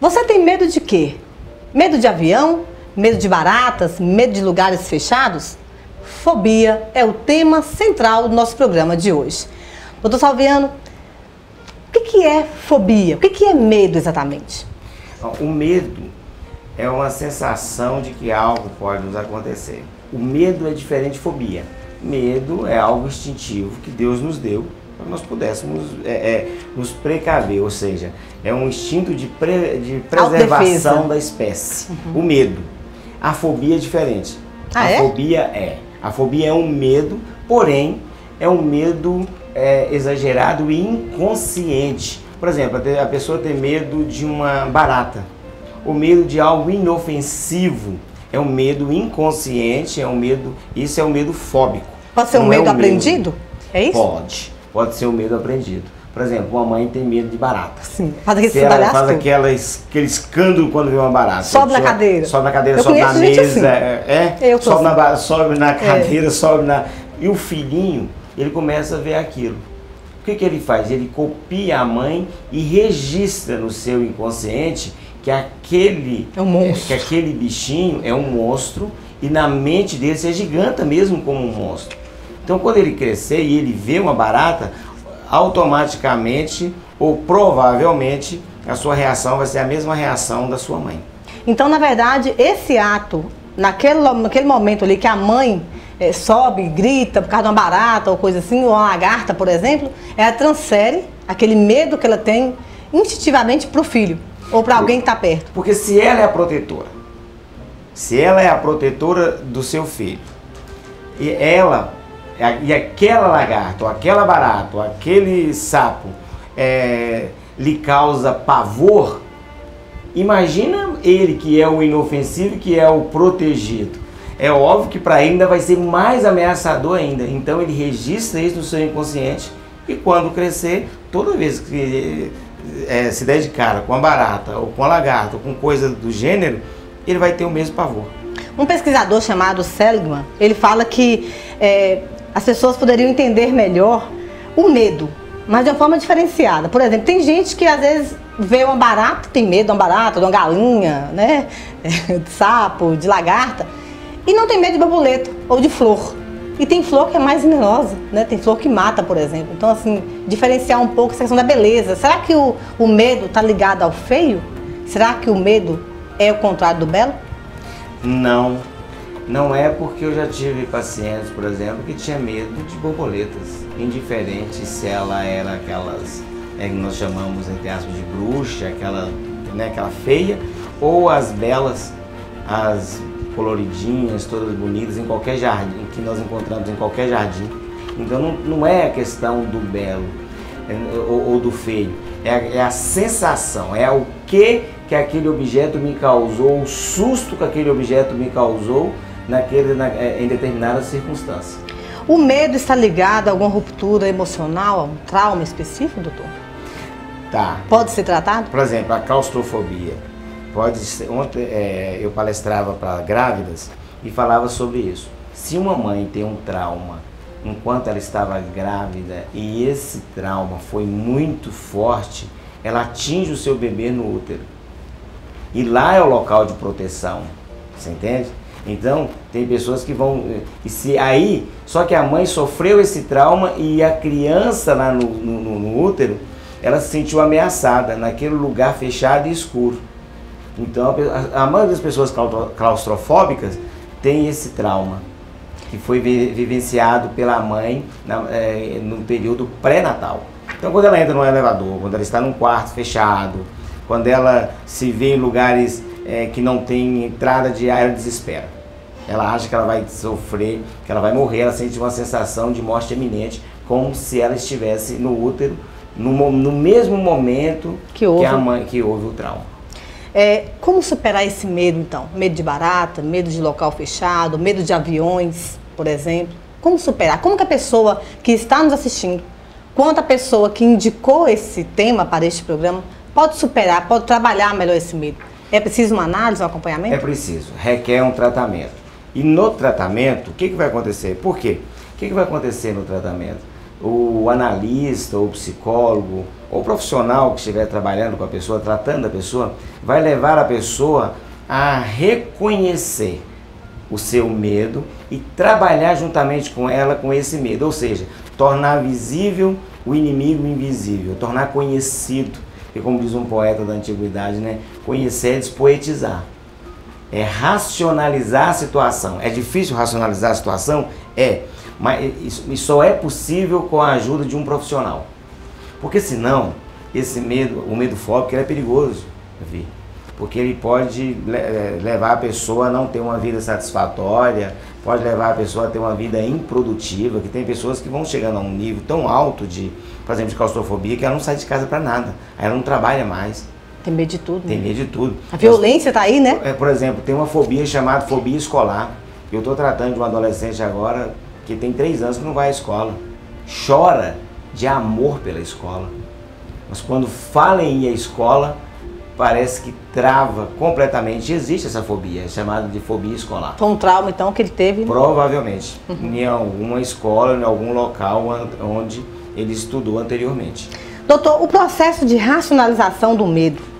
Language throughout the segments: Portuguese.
Você tem medo de quê? Medo de avião? Medo de baratas? Medo de lugares fechados? Fobia é o tema central do nosso programa de hoje. Doutor Salviano, o que é fobia? O que é medo exatamente? O medo é uma sensação de que algo pode nos acontecer. O medo é diferente de fobia. Medo é algo instintivo que Deus nos deu para que nós pudéssemos nos precaver, ou seja, é um instinto de preservação da espécie. O medo. A fobia é diferente. A fobia é um medo, porém é um medo exagerado e inconsciente. Por exemplo, a pessoa tem medo de uma barata. O medo de algo inofensivo é um medo inconsciente, isso é um medo fóbico. Pode ser um medo aprendido? É isso? Pode ser um medo aprendido. Por exemplo, uma mãe tem medo de barata. Sim, faz aquele aquele escândalo quando vê uma barata. Sobe na cadeira. Sobe na cadeira, sobe na mesa. Sobe na cadeira, E o filhinho, ele começa a ver aquilo. O que ele faz? Ele copia a mãe e registra no seu inconsciente que aquele bichinho é um monstro e na mente dele se agiganta mesmo como um monstro. Então quando ele crescer e ele vê uma barata, automaticamente ou provavelmente a sua reação vai ser a mesma reação da sua mãe. Então, na verdade, esse ato, naquele momento ali que a mãe sobe, grita por causa de uma barata ou coisa assim, ou uma lagarta, por exemplo, ela transfere aquele medo que ela tem instintivamente para o filho ou para alguém que está perto. Porque se ela é a protetora do seu filho, e aquela lagarta, ou aquela barata, ou aquele sapo lhe causa pavor, imagina ele que é o inofensivo, que é o protegido. É óbvio que para ele ainda vai ser mais ameaçador ainda. Então ele registra isso no seu inconsciente e quando crescer, toda vez que se der de cara com a barata, ou com a lagarta, ou com coisa do gênero, ele vai ter o mesmo pavor. Um pesquisador chamado Seligman, ele fala que as pessoas poderiam entender melhor o medo, mas de uma forma diferenciada. Por exemplo, tem gente que às vezes vê uma barata, tem medo de uma barata, de uma galinha, né? De sapo, de lagarta, e não tem medo de borboleta ou de flor. E tem flor que é mais venenosa, né? Tem flor que mata, por exemplo. Então, assim, diferenciar um pouco essa questão da beleza. Será que o medo está ligado ao feio? Será que o medo é o contrário do belo? Não é, porque eu já tive pacientes, por exemplo, que tinha medo de borboletas, indiferente se ela era aquelas que nós chamamos, entre aspas, de bruxa, aquela feia, ou as belas, as coloridinhas, todas bonitas, em qualquer jardim, que nós encontramos em qualquer jardim. Então não é a questão do belo ou do feio, é a sensação, é o que aquele objeto me causou, o susto que aquele objeto me causou em determinada circunstância. O medo está ligado a alguma ruptura emocional, a um trauma específico, doutor? Tá. Pode ser tratado? Por exemplo, a claustrofobia. Pode ser. Ontem eu palestrava para grávidas e falava sobre isso. Se uma mãe tem um trauma enquanto ela estava grávida e esse trauma foi muito forte, ela atinge o seu bebê no útero. E lá é o local de proteção. Você entende? Então, tem pessoas que vão... Só que a mãe sofreu esse trauma e a criança lá no útero, ela se sentiu ameaçada naquele lugar fechado e escuro. Então, a maioria das pessoas claustrofóbicas tem esse trauma, que foi vivenciado pela mãe no período pré-natal. Então, quando ela entra no elevador, quando ela está num quarto fechado, quando ela se vê em lugares que não tem entrada de ar, ela desespera. Ela acha que ela vai sofrer, que ela vai morrer, ela sente uma sensação de morte iminente, como se ela estivesse no útero, no mesmo momento que houve o trauma. Como superar esse medo, então? Medo de barata, medo de local fechado, medo de aviões, por exemplo. Como superar? Como que a pessoa que está nos assistindo, quanto a pessoa que indicou esse tema para este programa, pode superar, pode trabalhar melhor esse medo? É preciso uma análise, um acompanhamento? É preciso, requer um tratamento. E no tratamento, o que vai acontecer? Por quê? O que vai acontecer no tratamento? o analista, ou o psicólogo, ou o profissional que estiver trabalhando com a pessoa, tratando a pessoa, vai levar a pessoa a reconhecer o seu medo e trabalhar juntamente com ela com esse medo, ou seja, tornar visível o inimigo invisível, tornar conhecido, e como diz um poeta da antiguidade, né? Conhecer é despoetizar, é racionalizar a situação. É difícil racionalizar a situação? É, mas isso só é possível com a ajuda de um profissional, porque senão esse medo, o medo fóbico, ele é perigoso, Davi. Porque ele pode levar a pessoa a não ter uma vida satisfatória, pode levar a pessoa a ter uma vida improdutiva, que tem pessoas que vão chegando a um nível tão alto de, por exemplo, de claustrofobia, que ela não sai de casa para nada, aí ela não trabalha mais. Tem medo de tudo. Tem né? medo de tudo. A violência está aí, né? Por exemplo, tem uma fobia chamada fobia escolar. Eu estou tratando de um adolescente agora que tem 3 anos que não vai à escola. Chora de amor pela escola. Mas quando fala em ir à escola, parece que trava completamente. Existe essa fobia, é chamada de fobia escolar. Foi um trauma, então, que ele teve? Provavelmente. Em alguma escola, em algum local onde ele estudou anteriormente. Doutor, o processo de racionalização do medo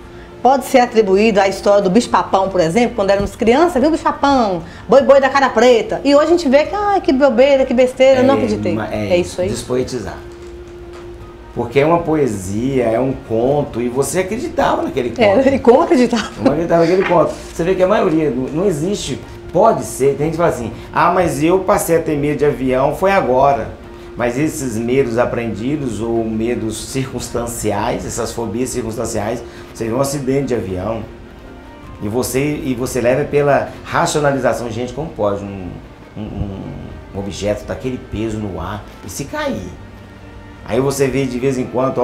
pode ser atribuído à história do bicho-papão, por exemplo, quando éramos crianças, viu o bicho-papão, boi-boi da cara preta. E hoje a gente vê que, que bobeira, que besteira, eu não acreditei. É isso aí? Despoetizar. Porque é uma poesia, é um conto, e você acreditava naquele conto. E como acreditava? Não acreditava naquele conto. Você vê que a maioria não existe, pode ser, tem gente que fala assim, mas eu passei a ter medo de avião, foi agora. Mas esses medos aprendidos ou medos circunstanciais, essas fobias circunstanciais, você vê um acidente de avião, e você leva pela racionalização, gente, como pode um objeto daquele peso no ar e se cair? Aí você vê de vez em quando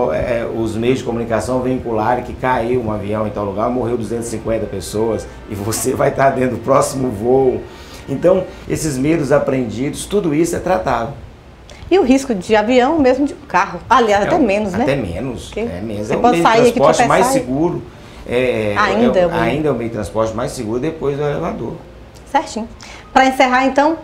os meios de comunicação veicularem que caiu um avião em tal lugar, morreu 250 pessoas e você vai estar dentro do próximo voo. Então, esses medos aprendidos, tudo isso é tratado. E o risco de avião mesmo de um carro? Aliás, até menos, né? Até menos. É menos. Você é o pode meio de transporte mais e... seguro. Ainda é o meio de transporte mais seguro depois do elevador. Certinho. Para encerrar, então,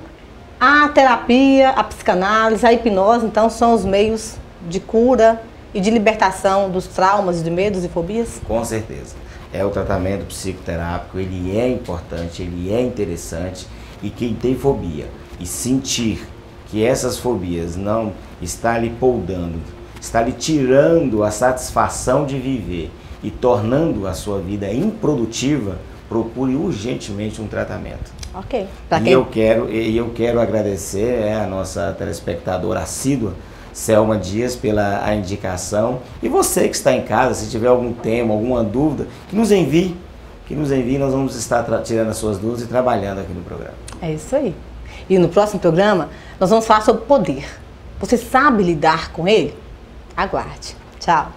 a terapia, a psicanálise, a hipnose, então, são os meios de cura e de libertação dos traumas, de medos e fobias? Com certeza. O tratamento psicoterápico, ele é importante, ele é interessante, e quem tem fobia e sentir que essas fobias não está lhe poldando, está lhe tirando a satisfação de viver e tornando a sua vida improdutiva, procure urgentemente um tratamento. Ok. Eu quero agradecer a nossa telespectadora assídua, Selma Dias, pela indicação. E você que está em casa, se tiver algum tema, alguma dúvida, que nos envie, nós vamos estar tirando as suas dúvidas e trabalhando aqui no programa. É isso aí. E no próximo programa, nós vamos falar sobre poder. Você sabe lidar com ele? Aguarde. Tchau.